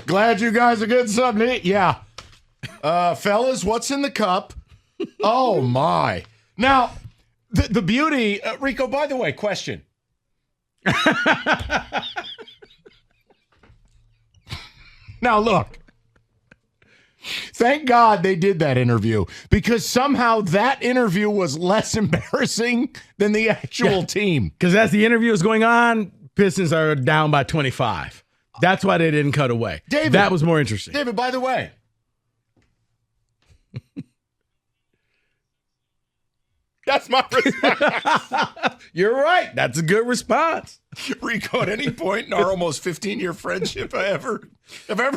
Glad you guys are getting something to eat. Yeah. Fellas, what's in the cup? Oh, my. Now, the beauty, Rico, by the way, question. Now, look. Thank God they did that interview because somehow that interview was less embarrassing than the actual team. Because as the interview is going on, Pistons are down by 25. That's why they didn't cut away. David, that was more interesting. David, by the way. That's my response. You're right. That's a good response. Rico, at any point in our almost 15-year friendship, I ever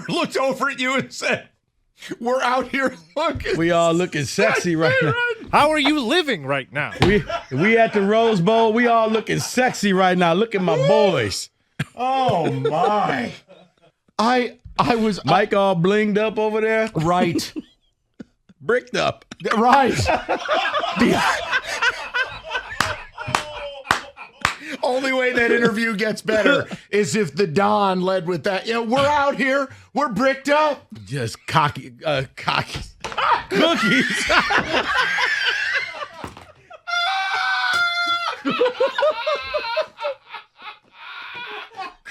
looked over at you and said, we're out here looking. We all looking sexy right now. How are you living right now? We at the Rose Bowl. We all looking sexy right now. Look at my boys. Oh, my. I was... Mike all blinged up over there. Right. Bricked up. Right. Only way that interview gets better is if the Don led with that. You know, we're out here. We're bricked up. Just cocky. Cookies.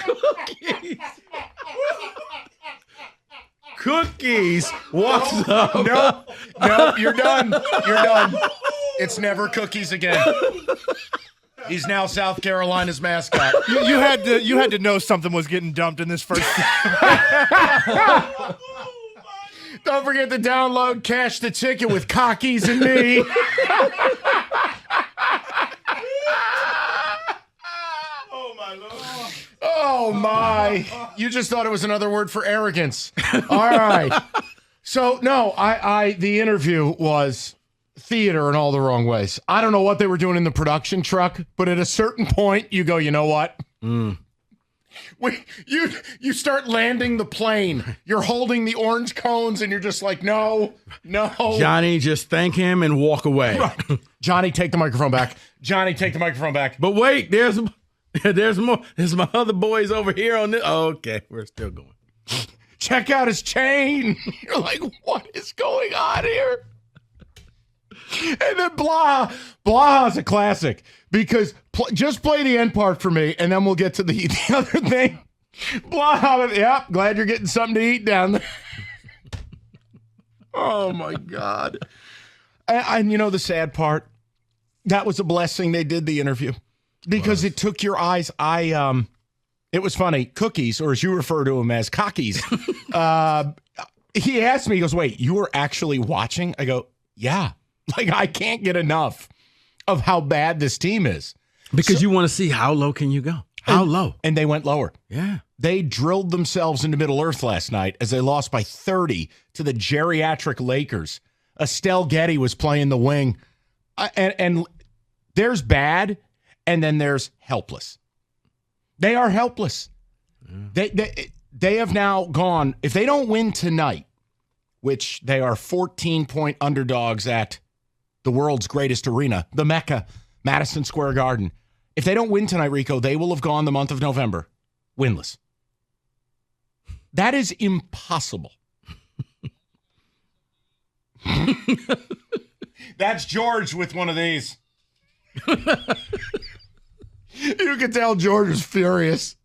Cookies. Cookies. What's up? No, you're done. You're done. It's never cookies again. He's now South Carolina's mascot. You had to know something was getting dumped in this first. Don't forget to download Cash the Ticket with Cockies and me. Oh my Lord. Oh my. You just thought it was another word for arrogance. All right. So no, the interview was theater in all the wrong ways. I don't know what they were doing in the production truck, but at a certain point you go, you know what? You start landing the plane. You're holding the orange cones and you're just like, no. Johnny, just thank him and walk away. Right. Johnny, take the microphone back. Johnny, take the microphone back. But wait, there's more. There's my other boys over here on this. Oh, okay, we're still going. Check out his chain. You're like, what is going on here? And then Blaha's a classic because just play the end part for me, and then we'll get to the other thing. Blaha, yep, glad you're getting something to eat down there. Oh, my God. And you know the sad part? That was a blessing they did the interview because it took your eyes. It was funny. Cookies, or as you refer to them as cockies. He asked me, he goes, wait, you were actually watching? I go, yeah. Like, I can't get enough of how bad this team is. Because you want to see how low can you go? How low? And they went lower. Yeah. They drilled themselves into Middle Earth last night as they lost by 30 to the geriatric Lakers. Estelle Getty was playing the wing. And there's bad, and then there's helpless. They are helpless. Yeah. They have now gone, if they don't win tonight, which they are 14-point underdogs at the world's greatest arena, the Mecca, Madison Square Garden. If they don't win tonight, Rico, they will have gone the month of November winless. That is impossible. That's George with one of these. You can tell George was furious.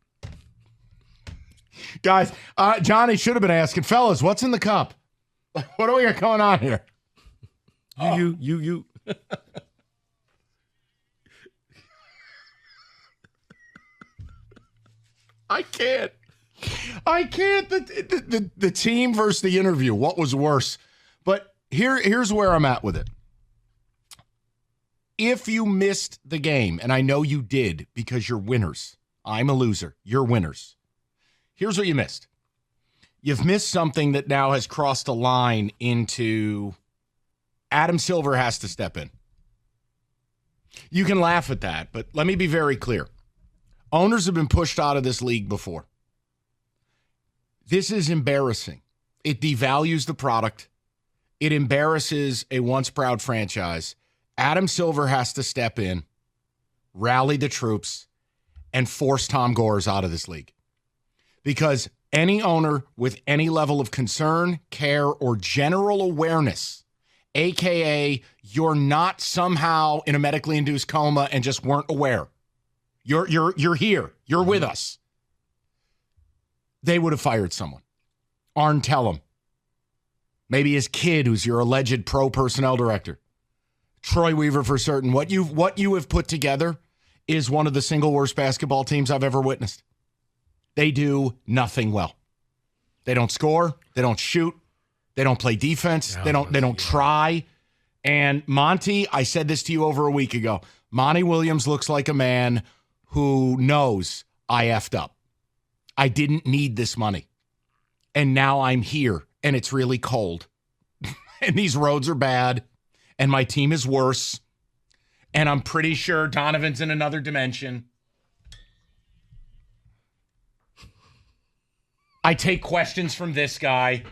Guys, Johnny should have been asking, fellas, what's in the cup? What do we got going on here? You. I can't. The team versus the interview. What was worse? But here's where I'm at with it. If you missed the game, and I know you did because you're winners. I'm a loser. You're winners. Here's what you missed. You've missed something that now has crossed a line into Adam Silver has to step in. You can laugh at that, but let me be very clear. Owners have been pushed out of this league before. This is embarrassing. It devalues the product. It embarrasses a once proud franchise. Adam Silver has to step in, rally the troops, and force Tom Gores out of this league. Because any owner with any level of concern, care, or general awareness, AKA you're not somehow in a medically induced coma and just weren't aware. You're here. You're with us. They would have fired someone. Arn Tellem. Maybe his kid, who's your alleged pro personnel director. Troy Weaver for certain. What you have put together is one of the single worst basketball teams I've ever witnessed. They do nothing well. They don't score. They don't shoot. They don't play defense. They don't try. And Monty, I said this to you over a week ago. Monty Williams looks like a man who knows I effed up. I didn't need this money. And now I'm here, and it's really cold. And these roads are bad, and my team is worse. And I'm pretty sure Donovan's in another dimension. I take questions from this guy.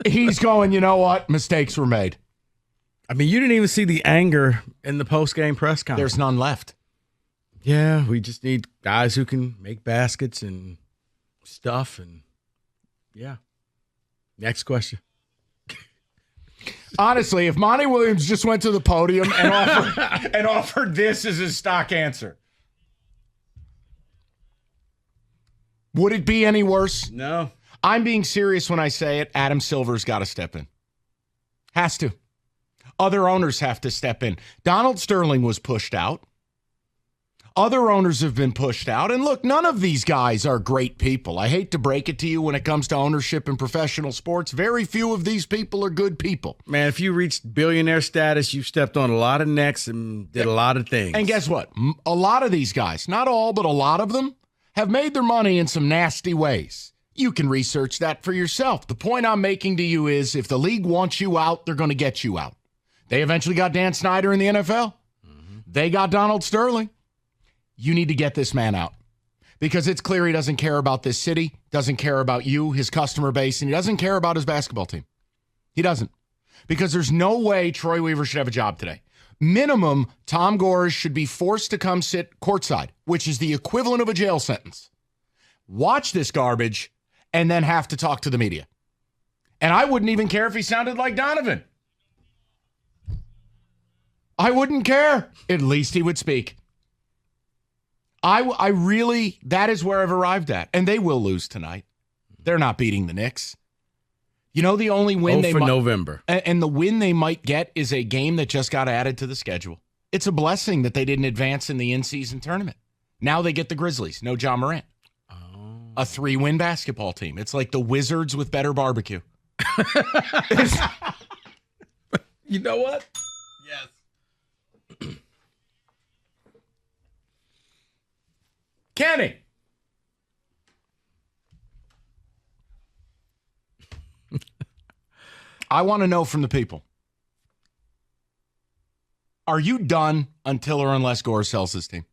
He's going, you know what? Mistakes were made. I mean, you didn't even see the anger in the post-game press conference. There's none left. Yeah, we just need guys who can make baskets and stuff. And yeah. Next question. Honestly, if Monty Williams just went to the podium and offered this as his stock answer, would it be any worse? No. I'm being serious when I say it. Adam Silver's got to step in. Has to. Other owners have to step in. Donald Sterling was pushed out. Other owners have been pushed out. And look, none of these guys are great people. I hate to break it to you when it comes to ownership in professional sports. Very few of these people are good people. Man, if you reached billionaire status, you've stepped on a lot of necks and did a lot of things. And guess what? A lot of these guys, not all, but a lot of them, have made their money in some nasty ways. You can research that for yourself. The point I'm making to you is if the league wants you out, they're going to get you out. They eventually got Dan Snyder in the NFL. They got Donald Sterling. You need to get this man out because it's clear he doesn't care about this city, doesn't care about you, his customer base, and he doesn't care about his basketball team. He doesn't, because there's no way Troy Weaver should have a job today. Minimum, Tom Gores should be forced to come sit courtside, which is the equivalent of a jail sentence. Watch this garbage and then have to talk to the media. And I wouldn't even care if he sounded like Donovan. I wouldn't care. At least he would speak. I really, that is where I've arrived at. And they will lose tonight. They're not beating the Knicks. You know, the only win they might, November. And the win they might get is a game that just got added to the schedule. It's a blessing that they didn't advance in the in-season tournament. Now they get the Grizzlies. No John Morant. Oh. A 3-win basketball team. It's like the Wizards with better barbecue. You know what? Yes. Kenny. I want to know from the people. Are you done until or unless Gore sells his team?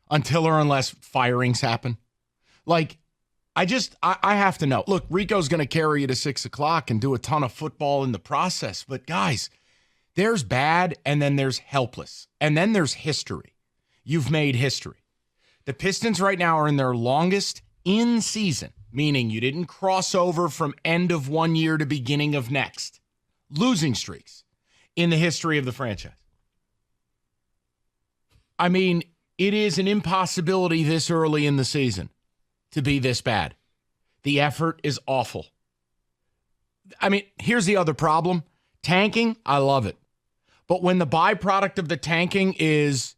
Until or unless firings happen? Like, I have to know. Look, Rico's going to carry you to 6 o'clock and do a ton of football in the process. But guys, there's bad and then there's helpless. And then there's history. You've made history. The Pistons right now are in their longest in season, meaning you didn't cross over from end of one year to beginning of next, losing streaks in the history of the franchise. I mean, it is an impossibility this early in the season to be this bad. The effort is awful. I mean, here's the other problem. Tanking, I love it. But when the byproduct of the tanking is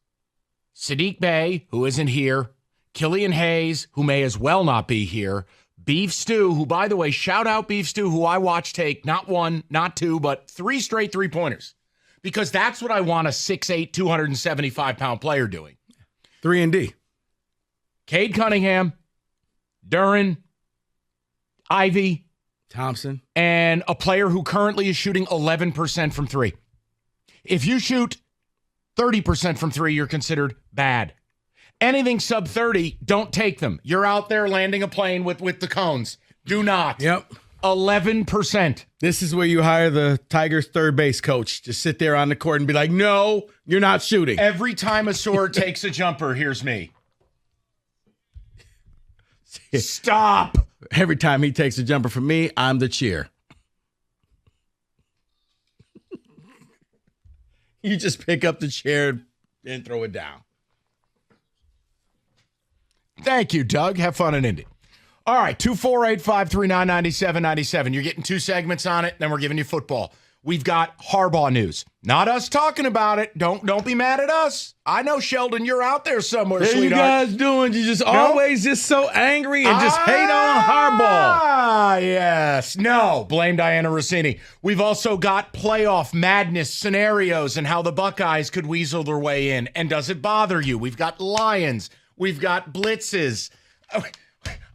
Sadiq Bey, who isn't here, Killian Hayes, who may as well not be here, Beef Stew, who, by the way, shout out Beef Stew, who I watched take not one, not two, but 3 straight three-pointers. Because that's what I want a 6'8", 275-pound player doing. 3-and-D. Cade Cunningham, Duran, Ivy, Thompson, and a player who currently is shooting 11% from three. If you shoot 30% from three, you're considered bad. Anything sub 30, don't take them. You're out there landing a plane with the cones. Do not. Yep. 11%. This is where you hire the Tigers third base coach. Just sit there on the court and be like, no, you're not shooting. Every time a sword takes a jumper, here's me. Stop. Every time he takes a jumper from me, I'm the cheer. You just pick up the chair and throw it down. Thank you, Doug. Have fun in Indy. All right, 248-539-9797. You're getting 2 segments on it, then we're giving you football. We've got Harbaugh news. Not us talking about it. Don't be mad at us. I know, Sheldon, you're out there somewhere, What are you sweetheart. guys doing? You just always just so angry and just hate on Harbaugh. Ah, yes. No, blame Diana Rossini. We've also got playoff madness scenarios and how the Buckeyes could weasel their way in. And does it bother you? We've got Lions. We've got blitzes.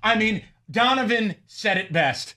I mean, Donovan said it best.